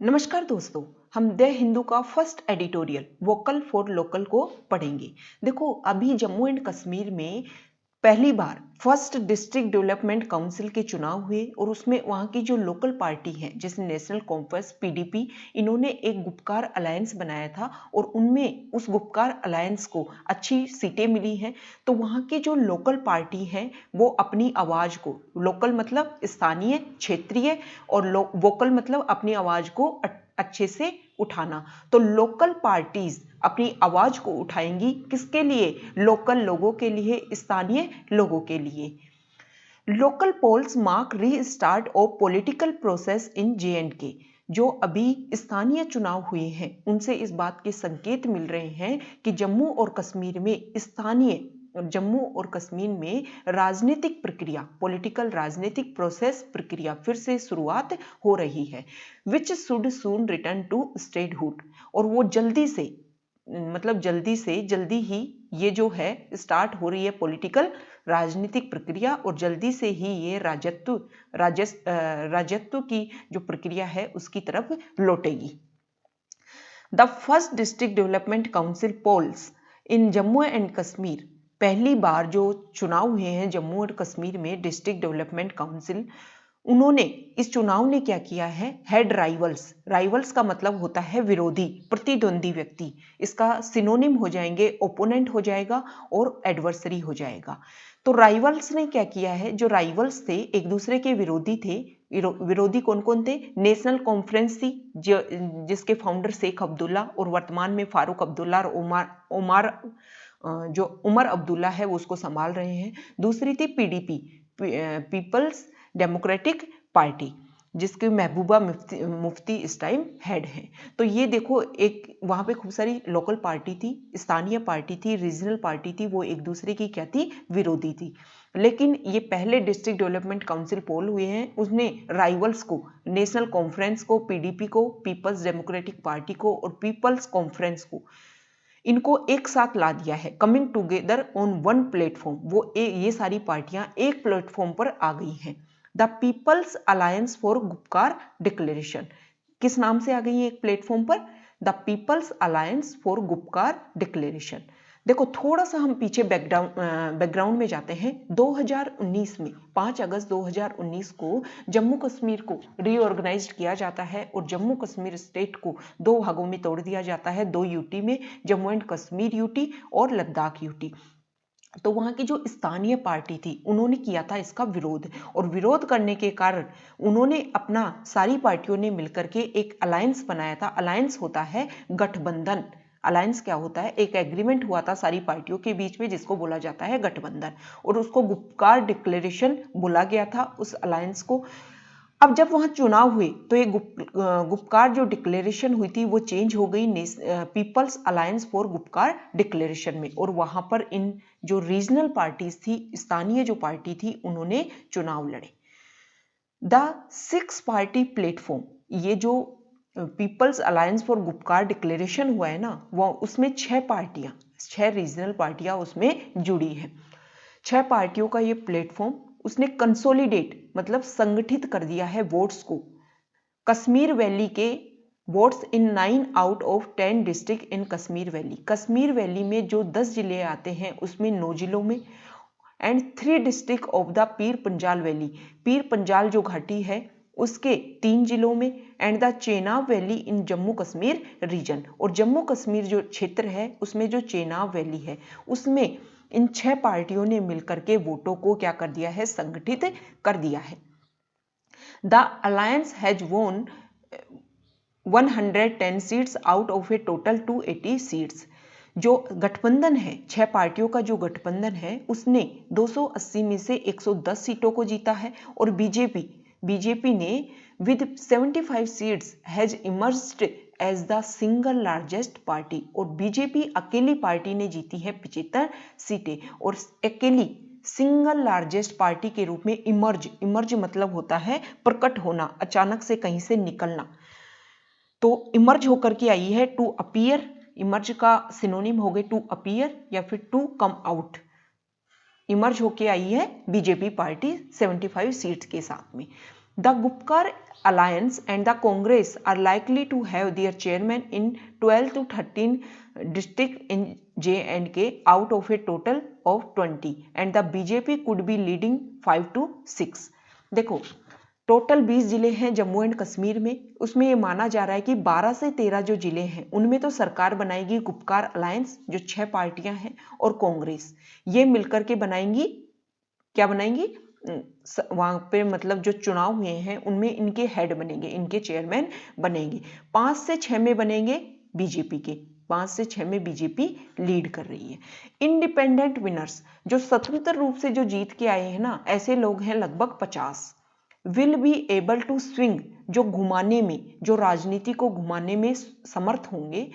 नमस्कार दोस्तों। हम द हिंदू का first editorial vocal for local को पढ़ेंगे। देखो, अभी जम्मू एंड कश्मीर में पहली बार फर्स्ट डिस्ट्रिक्ट डेवलपमेंट काउंसिल के चुनाव हुए और उसमें वहाँ की जो लोकल पार्टी है जैसे नेशनल कॉन्फ्रेंस पीडीपी, इन्होंने एक गुपकार अलायंस बनाया था और उनमें उस गुपकार अलायंस को अच्छी सीटें मिली हैं। तो वहाँ की जो लोकल पार्टी है वो अपनी आवाज को, लोकल मतलब स्थानीय क्षेत्रीय और वोकल मतलब अपनी आवाज को अच्छे से उठाना। तो लोकल पार्टीज अपनी आवाज को उठाएंगी किसके लिए? लोकल लोगों के लिए, स्थानीय लोगों के लिए। Local polls mark restart of political process in J and K. जो अभी स्थानीय चुनाव हुए हैं उनसे इस बात के संकेत मिल रहे हैं कि जम्मू और कश्मीर में राजनीतिक प्रक्रिया, पॉलिटिकल राजनीतिक प्रोसेस प्रक्रिया फिर से शुरुआत हो रही है, which should soon return to statehood. और वो जल्दी ही ये जो है स्टार्ट हो रही है पॉलिटिकल राजनीतिक प्रक्रिया और जल्दी से ही ये राजत्व की जो प्रक्रिया है उसकी तरफ लौटेगी। The first district development council polls in Jammu and Kashmir. पहली बार जो चुनाव हुए हैं जम्मू और कश्मीर में डिस्ट्रिक्ट डेवलपमेंट काउंसिल, उन्होंने इस चुनाव ने क्या किया है? हेड राइवल्स का मतलब होता है विरोधी, प्रतिद्वंदी व्यक्ति। इसका सिनोनिम हो जाएंगे ओपोनेंट हो जाएगा और एडवर्सरी हो जाएगा। तो राइवल्स ने क्या किया है? जो राइवल्स थे, एक दूसरे के विरोधी थे। विरोधी कौन कौन थे? नेशनल कॉन्फ्रेंस थी जिसके फाउंडर शेख अब्दुल्ला और वर्तमान में फारूक अब्दुल्ला और उमर अब्दुल्ला है वो उसको संभाल रहे हैं। दूसरी थी पीडीपी, पीपल्स डेमोक्रेटिक पार्टी, जिसके महबूबा मुफ्ती इस टाइम हेड है। तो ये देखो, एक वहां पे खूब सारी लोकल पार्टी थी, स्थानीय पार्टी थी, रीजनल पार्टी थी, वो एक दूसरे की क्या थी? विरोधी थी। लेकिन ये पहले डिस्ट्रिक्ट डेवलपमेंट काउंसिल पोल हुए हैं, उसने राइवल्स को, नेशनल कॉन्फ्रेंस को, पीडीपी को, पीपल्स डेमोक्रेटिक पार्टी को और पीपल्स कॉन्फ्रेंस को, इनको एक साथ ला दिया है। Coming together on one platform. ये सारी पार्टियां एक प्लेटफॉर्म पर आ गई हैं। The people's alliance for Gupkar declaration, किस नाम से आ गई है एक प्लेटफॉर्म पर? The people's alliance for Gupkar declaration. देखो, थोड़ा सा हम पीछे बैकग्राउंड में जाते हैं। 2019 में 5 अगस्त 2019 को जम्मू कश्मीर को रीऑर्गेनाइज्ड किया जाता है और जम्मू कश्मीर स्टेट को 2 भागों में तोड़ दिया जाता है, 2 यूटी में, जम्मू एंड कश्मीर यूटी और लद्दाख यूटी। तो वहां की जो स्थानीय पार्टी थी उन्होंने किया था इसका विरोध, और विरोध करने के कारण उन्होंने अपना सारी पार्टियों ने मिलकर के एक अलायंस बनाया था। अलायंस होता है गठबंधन। अलायंस क्या होता है? एक एग्रीमेंट हुआ था सारी पार्टियों के बीच में जिसको बोला जाता है गठबंधन, और उसको गुपकार डिक्लेरेशन बोला गया था उस अलायंस को। अब जब वहां चुनाव हुए तो ये गुपकार जो डिक्लेरेशन हुई थी वो चेंज हो गई people's alliance for Gupkar declaration में, और वहां पर इन जो रीजनल पार्टीज थी, स्थानीय जो पार्टी थी, उन्होंने चुनाव लड़े। द 6 पार्टी प्लेटफॉर्म, ये जो people's alliance for Gupkar declaration हुआ है ना, वो उसमें 6 रीजनल पार्टियां उसमें जुड़ी है। 6 पार्टियों का ये प्लेटफॉर्म उसने कंसोलिडेट मतलब संगठित कर दिया है वोट्स को। कश्मीर वैली के votes in 9 out of 10 district in Kashmir valley. Kashmir valley में जो 10 जिले आते हैं उसमें 9 जिलों में, and 3 district of the Pir Panjal valley, Pir Panjal जो घाटी है उसके 3 जिलों में, and the Chenab valley in Jammu Kashmir region. और जम्मू कश्मीर जो क्षेत्र है उसमें जो चेनाब वैली है उसमें इन 6 पार्टियों ने मिलकर के वोटों को क्या कर दिया है? संगठित कर दिया है। द अलायंस हैज वोन 110 seats out of A total 280 seats. जो गठबंधन है, 6 पार्टियों का जो गठबंधन है उसने 280 में से 110 सीटों को जीता है, और बीजेपी ने with 75 seats has emerged as the single largest party. और बीजेपी अकेली पार्टी ने जीती है 75 सीटें, और अकेली सिंगल लार्जेस्ट पार्टी के रूप में इमर्ज मतलब होता है प्रकट होना, अचानक से कहीं से निकलना। तो इमर्ज होकर के आई है, टू अपीयर। इमर्ज का सिनोनिम हो गए टू अपीयर या फिर टू कम आउट। इमर्ज होके आई है बीजेपी पार्टी 75 सीट्स के साथ में। The Gupkar Alliance and the Congress are likely to have their chairman in 12 to 13 districts in J&K out of a total of 20 and the BJP could be leading 5 to 6। देखो total 20 जिले हैं Jammu and Kashmir में, उसमें ये माना जा रहा है कि 12 से 13 जो जिले हैं उनमें तो सरकार बनाएगी गुपकार अलायंस जो 6 पार्टियां हैं और कांग्रेस, ये मिलकर के बनाएंगी, क्या बनाएंगी, वहां पे मतलब जो चुनाव हुए हैं उनमें इनके हेड बनेंगे, इनके चेयरमैन बनेंगे। 5 से 6 में बनेंगे बीजेपी के, 5 से 6 में बीजेपी लीड कर रही है। इंडिपेंडेंट विनर्स जो स्वतंत्र रूप से जो जीत के आए हैं ना, ऐसे लोग हैं लगभग 50। Will be able to swing जो घुमाने में, जो राजनीति को घुमाने में समर्थ होंगे,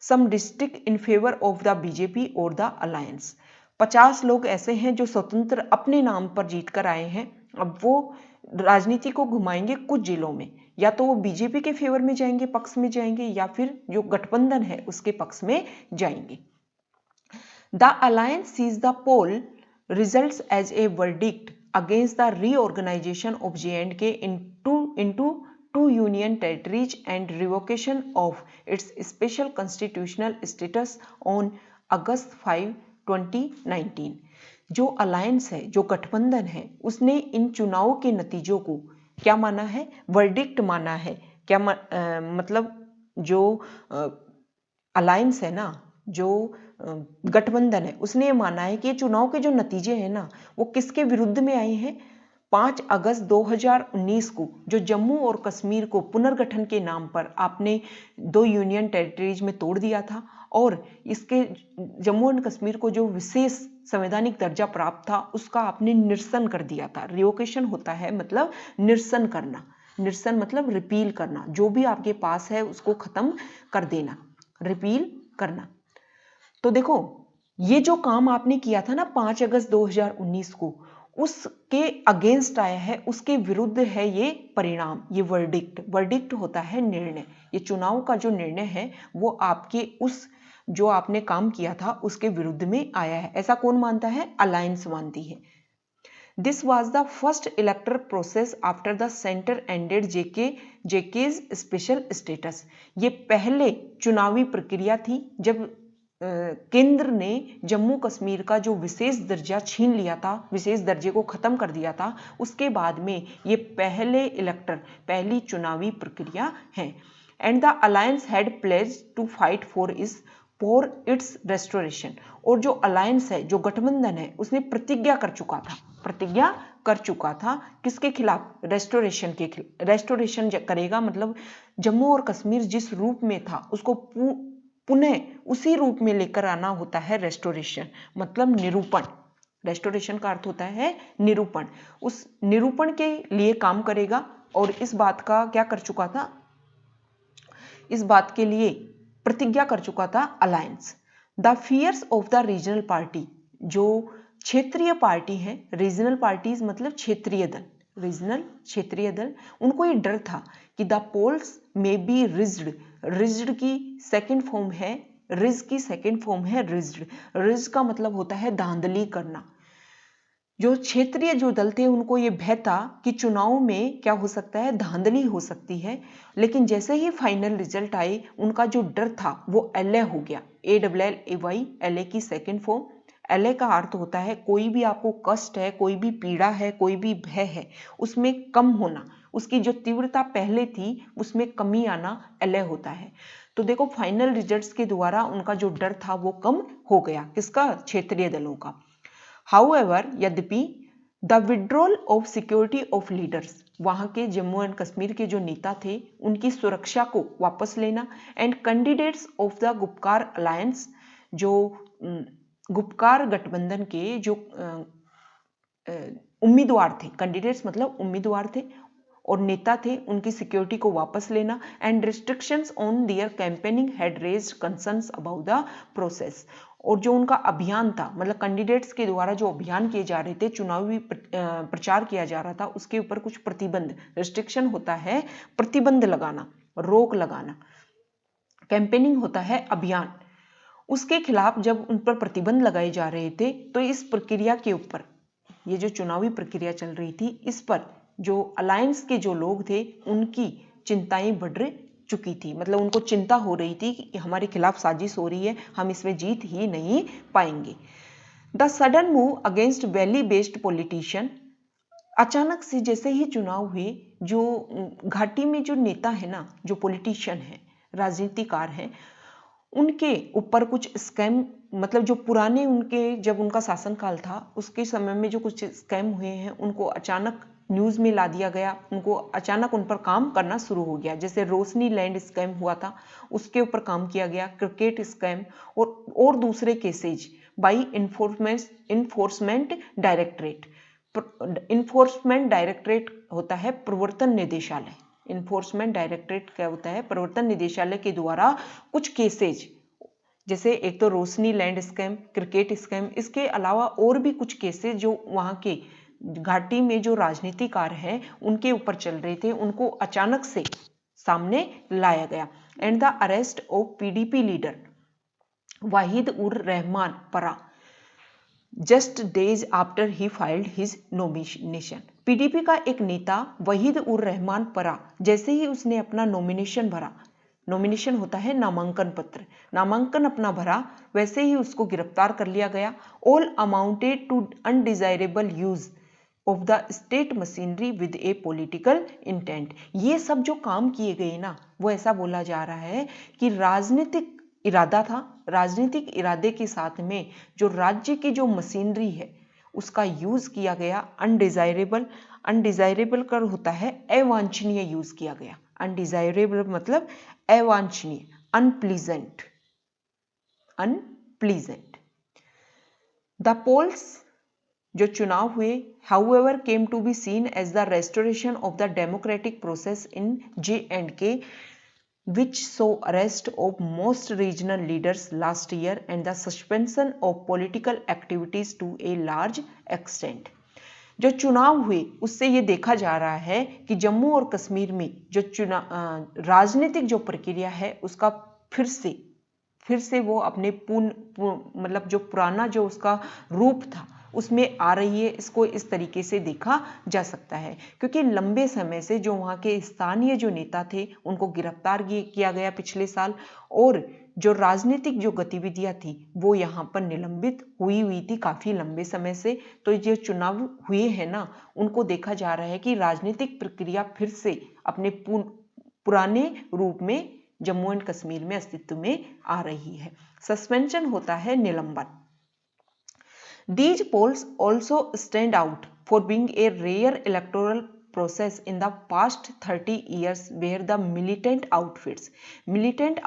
some district in favour of the BJP और द अलायंस। 50 लोग ऐसे हैं जो स्वतंत्र अपने नाम पर जीत कर आए हैं, अब वो राजनीति को घुमाएंगे कुछ जिलों में, या तो वो बीजेपी के फेवर में जाएंगे, पक्ष में जाएंगे, या फिर जो गठबंधन है उसके पक्ष में जाएंगे। The alliance sees the poll results as a verdict against the reorganization of J&K into two union territories and revocation of its special constitutional status on August 5, 2019। जो अलायंस है, जो गठबंधन है, उसने इन चुनाव के नतीजों को क्या माना है, वर्डिक्ट माना है। क्या मतलब जो अलायंस है ना, जो गठबंधन है, उसने ये माना है कि ये चुनाव के जो नतीजे हैं ना वो किसके विरुद्ध में आए हैं। 5 अगस्त 2019 को जो जम्मू और कश्मीर को पुनर्गठन के नाम पर आपने 2 यूनियन टेरिटरीज में तोड़ दिया था और इसके जम्मू एंड कश्मीर को जो विशेष संवैधानिक दर्जा प्राप्त था उसका आपने निरसन कर दिया था। रिवोकेशन होता है मतलब निरसन करना, निरसन मतलब रिपील करना, जो भी आपके पास है उसको खत्म कर देना, रिपील करना। तो देखो ये जो काम आपने किया था ना 5 अगस्त 2019 को, उसके अगेंस्ट आया है, उसके विरुद्ध है ये परिणाम, ये वर्डिक्ट। वर्डिक्ट होता है निर्णय, ये चुनाव का जो निर्णय है वो आपके उस जो आपने काम किया था उसके विरुद्ध में आया है। ऐसा कौन मानता है, अलायंस मानती है। This was the first electoral process after the centre ended JK's special status. ये पहले चुनावी प्रक्रिया थी जब केंद्र ने जम्मू कश्मीर का जो विशेष दर्जा छीन लिया था, विशेष दर्जे को खत्म कर दिया था, उसके बाद में ये पहली चुनावी प्रक्रिया है। And the alliance had pledge to fight for its restoration. और जो अलायंस है, जो गठबंधन है, उसने प्रतिज्ञा कर चुका था किसके खिलाफ, रेस्टोरेशन के खिलाफ। रेस्टोरेशन करेगा मतलब जम्मू और कश्मीर जिस रूप में था उसको पुनः उसी रूप में लेकर आना होता है रेस्टोरेशन, मतलब निरूपण। रेस्टोरेशन का अर्थ होता है निरूपण। उस निरूपण के लिए काम करेगा और इस बात का क्या कर चुका था, इस बात के लिए प्रतिज्ञा कर चुका था alliance. The fears of the regional party, जो क्षेत्रीय पार्टी है, रीजनल पार्टीज मतलब क्षेत्रीय दल, रीजनल क्षेत्रीय दल, उनको ये डर था कि द पोल्स में बी रिज्ड। रिज्ड की सेकंड फॉर्म है, रिज की सेकंड फॉर्म है रिज्ड। रिज का मतलब होता है धांधली करना। जो क्षेत्रीय जो दल थे उनको ये भय था कि चुनाव में क्या हो सकता है, धांधली हो सकती है। लेकिन जैसे ही फाइनल रिजल्ट आए उनका जो डर था वो एलए हो गया। ALLAY, एलए की सेकंड फॉर्म। एलए का अर्थ होता है कोई भी आपको कष्ट है, कोई भी पीड़ा है, कोई भी भय है, उसमें कम होना, उसकी जो तीव्रता पहले थी उसमें कमी आना एलए होता है। तो देखो फाइनल रिजल्ट्स के द्वारा उनका जो डर था वो कम हो गया, किसका, क्षेत्रीय दलों का। हाउएवर, यद्यपि the withdrawal of security of leaders, वहां के जम्मू एंड कश्मीर के जो नेता थे उनकी सुरक्षा को वापस लेना, and candidates of the Gupkar alliance, जो गुपकार गठबंधन के जो उम्मीदवार थे, कैंडिडेट्स मतलब उम्मीदवार थे और नेता थे, उनकी सिक्योरिटी को वापस लेना, and restrictions on their campaigning had raised concerns about the process. और जो उनका अभियान था, मतलब कैंडिडेट्स के द्वारा जो अभियान किए जा रहे थे, चुनावी प्रचार किया जा रहा था, उसके ऊपर कुछ प्रतिबंध, रिस्ट्रिक्शन होता है प्रतिबंध लगाना, रोक लगाना, कैंपेनिंग होता है अभियान, उसके खिलाफ जब उन पर प्रतिबंध लगाए जा रहे थे तो इस प्रक्रिया के ऊपर, ये जो चुनावी प्रक्रिया चल रही थी, इस पर जो अलायंस के जो लोग थे उनकी चिंताएं बढ़ चुकी थी, मतलब उनको चिंता हो रही थी कि हमारे खिलाफ साजिश हो रही है, हम इसमें जीत ही नहीं पाएंगे। The sudden move against valley based politician, अचानक से जैसे ही चुनाव हुए, जो घाटी में जो नेता है ना, जो पॉलिटिशियन है, राजनीतिकार हैं, उनके ऊपर कुछ स्कैम, मतलब जो पुराने उनके जब उनका शासनकाल था उसके समय में जो कुछ स्कैम हुए हैं उनको अचानक न्यूज़ में ला दिया गया, उनको अचानक उन पर काम करना शुरू हो गया। जैसे रोशनी लैंड स्कैम हुआ था, उसके ऊपर काम किया गया, क्रिकेट स्कैम और दूसरे cases by enforcement directorate. Enforcement directorate होता है प्रवर्तन निदेशालय, इन्फोर्समेंट डायरेक्टरेट क्या होता है, प्रवर्तन निदेशालय के द्वारा कुछ केसेज, जैसे एक तो रोशनी लैंड स्कैम, क्रिकेट स्कैम, इसके अलावा और भी कुछ केसेज जो वहाँ के घाटी में जो राजनीतिकार हैं उनके ऊपर चल रहे थे, उनको अचानक से सामने लाया गया। And the arrest of PDP leader Wahid ur Rahman Para just days after he filed his nomination. PDP का एक नेता वहीद उर रहमान परा जैसे ही उसने अपना नॉमिनेशन भरा, नॉमिनेशन होता है नामांकन पत्र, नामांकन अपना भरा, वैसे ही उसको गिरफ्तार कर लिया गया। All amounted to undesirable use of the state machinery with a political intent. ये सब जो काम किए गए ना, वो ऐसा बोला जा रहा है कि राजनीतिक इरादा था, राजनीतिक इरादे के साथ में जो राज्य की जो मशीनरी है उसका यूज किया गया। अनडिजायरेबल, अनडिजायरेबल कर होता है अवांछनीय, यूज किया गया। अनडिजायरेबल मतलब अवांछनीय, अनप्लीजेंट, अनप्लीजेंट। द पोल्स, जो चुनाव हुए, however came to be seen as the restoration of the democratic process in J&K, which saw arrest of most regional leaders last year and the suspension of political activities to a large extent। जो चुनाव हुए उससे ये देखा जा रहा है कि जम्मू और कश्मीर में जो राजनीतिक जो प्रक्रिया है उसका फिर से वो अपने मतलब जो पुराना जो उसका रूप था उसमें आ रही है। इसको इस तरीके से देखा जा सकता है क्योंकि लंबे समय से जो वहाँ के स्थानीय जो नेता थे उनको गिरफ्तार किया गया पिछले साल, और जो राजनीतिक जो गतिविधियां थी वो यहाँ पर निलंबित हुई थी काफी लंबे समय से। तो ये चुनाव हुए हैं ना, उनको देखा जा रहा है कि राजनीतिक प्रक्रिया फिर से अपने पुराने रूप में जम्मू एंड कश्मीर में अस्तित्व में आ रही है। सस्पेंशन होता है निलंबन। These polls also stand out for being a rare electoral process in the past 30 years where the militant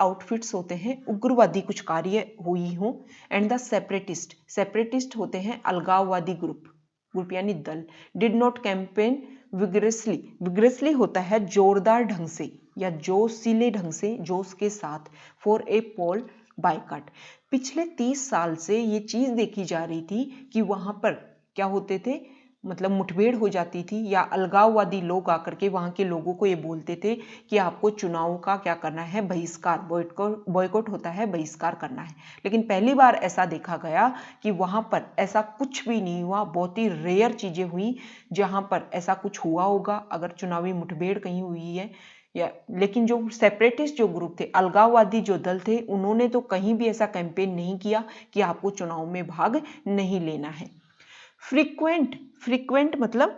outfits होते हैं उग्रवादी कुछ कार्य हुई हो, and the separatist होते हैं अलगाववादी ग्रुप यानी दल, did not campaign vigorously होता है जोरदार ढंग से या जोशीले ढंग से, जोश के साथ, for a poll बाइकाट। पिछले 30 साल से ये चीज देखी जा रही थी कि वहां पर क्या होते थे, मतलब मुठभेड़ हो जाती थी या अलगाववादी लोग आकर के वहां के लोगों को ये बोलते थे कि आपको चुनाव का क्या करना है, बहिष्कार, बॉयकॉट होता है, बहिष्कार करना है। लेकिन पहली बार ऐसा देखा गया कि वहां पर ऐसा कुछ भी नहीं हुआ, बहुत ही रेयर चीजें हुई जहां पर ऐसा कुछ हुआ होगा अगर चुनावी मुठभेड़ कहीं हुई है लेकिन जो सेपरेटिस्ट जो ग्रुप थे, अलगाववादी जो दल थे, उन्होंने तो कहीं भी ऐसा कैंपेन नहीं किया कि आपको चुनाव में भाग नहीं लेना है। फ्रीक्वेंट मतलब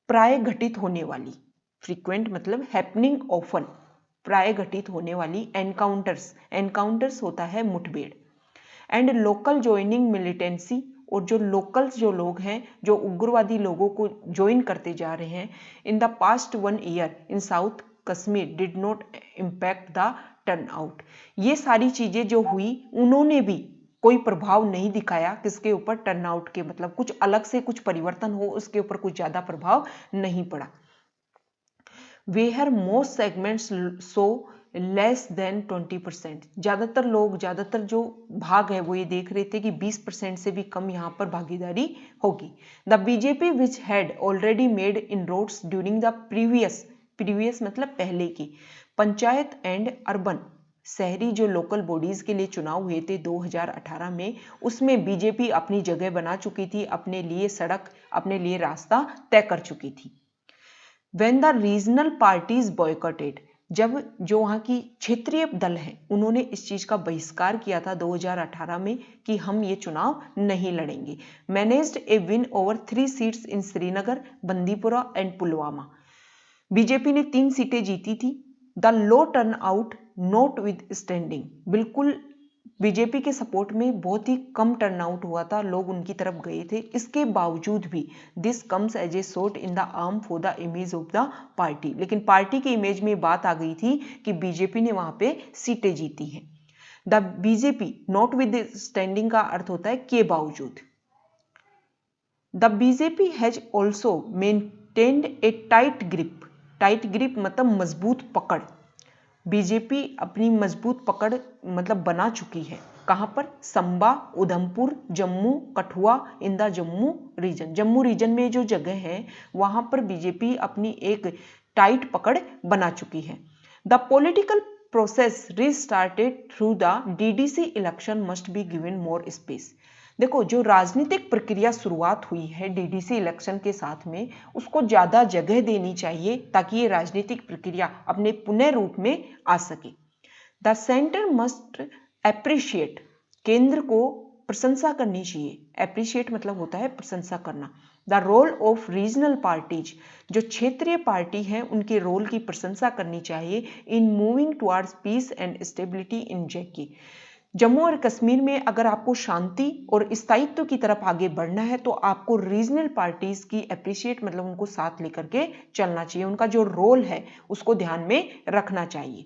प्राय घटित होने वाली, फ्रीक्वेंट मतलब हैपनिंग ऑफन, प्राय घटित होने वाली। एनकाउंटर्स होता है मुठभेड़। एंड लोकल ज्वाइनिंग मिलिटेंसी, और जो लोकल्स जो लोग हैं जो उग्रवादी लोगों को ज्वाइन करते जा रहे हैं। In the past 1 year in south Kashmir did not impact the turnout. ये सारी चीजें जो हुई उन्होंने भी कोई प्रभाव नहीं दिखाया किसके ऊपर, टर्नआउट के, मतलब कुछ अलग से कुछ परिवर्तन हो उसके ऊपर कुछ ज्यादा प्रभाव नहीं पड़ा। Where most segments saw less than 20%, ज्यादातर जो भाग है वो ये देख रहे थे कि 20% से भी कम यहाँ पर भागीदारी होगी। The BJP which had already made inroads during the previous मतलब पहले की पंचायत एंड अर्बन, शहरी जो लोकल बॉडीज के लिए चुनाव हुए थे 2018 में, उसमें बीजेपी अपनी जगह बना चुकी थी, अपने लिए सड़क, अपने लिए रास्ता तय कर चुकी थी। When the regional parties boycotted, जब जो वहाँ की क्षेत्रीय दल हैं उन्होंने इस चीज का बहिष्कार किया था 2018 में कि हम ये चुनाव नहीं लड़ेंगे। Managed a win over 3 seats in Srinagar, Bandipora and Pulwama. BJP ने 3 सीटें जीती थी। The low turn out notwithstanding, बिल्कुल बीजेपी के सपोर्ट में बहुत ही कम टर्नआउट हुआ था, लोग उनकी तरफ गए थे। इसके बावजूद भी this comes as a shot in the arm for the image of the party, लेकिन पार्टी की इमेज में बात आ गई थी कि बीजेपी ने वहां पे सीटें जीती हैं। The BJP not with standing का अर्थ होता है के बावजूद। The BJP has also maintained A tight grip, tight grip मतलब मजबूत पकड़। बीजेपी अपनी मजबूत पकड़ मतलब बना चुकी है। कहां पर? Samba, Udhampur, Jammu, Kathua in the Jammu region. Jammu region में जो जगह है वहां पर बीजेपी अपनी एक टाइट पकड़ बना चुकी है। The political process restarted through the DDC election must be given more space. देखो, जो राजनीतिक प्रक्रिया शुरुआत हुई है डीडीसी इलेक्शन के साथ में, उसको ज्यादा जगह देनी चाहिए ताकि ये राजनीतिक प्रक्रिया अपने पुनः रूप में आ सके। द सेंटर मस्ट एप्रिशिएट, केंद्र को प्रशंसा करनी चाहिए। एप्रिशिएट मतलब होता है प्रशंसा करना। The role of regional parties, जो क्षेत्रीय पार्टी है उनके रोल की प्रशंसा करनी चाहिए in moving towards peace and stability in JK. Jammu और कश्मीर में अगर आपको शांति और स्थायित्व की तरफ आगे बढ़ना है तो आपको रीजनल पार्टीज की एप्रिशिएट मतलब उनको साथ लेकर के चलना चाहिए, उनका जो रोल है उसको ध्यान में रखना चाहिए।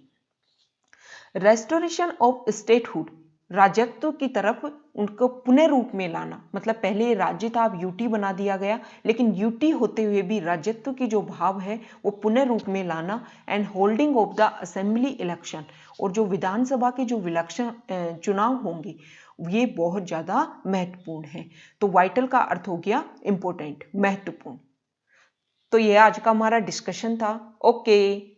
रेस्टोरेशन ऑफ स्टेटहुड, राज्यत्व की तरफ उनको पुनः रूप में लाना, मतलब पहले राज्य था अब यूटी बना दिया गया, लेकिन यूटी होते हुए भी राज्यत्व की जो भाव है वो पुनः रूप में लाना। And holding of the assembly election, और जो विधानसभा के जो विलक्षण चुनाव होंगे ये बहुत ज्यादा महत्वपूर्ण है। तो वाइटल का अर्थ हो गया इंपॉर्टेंट, महत्वपूर्ण। तो ये आज का हमारा डिस्कशन था। ओके।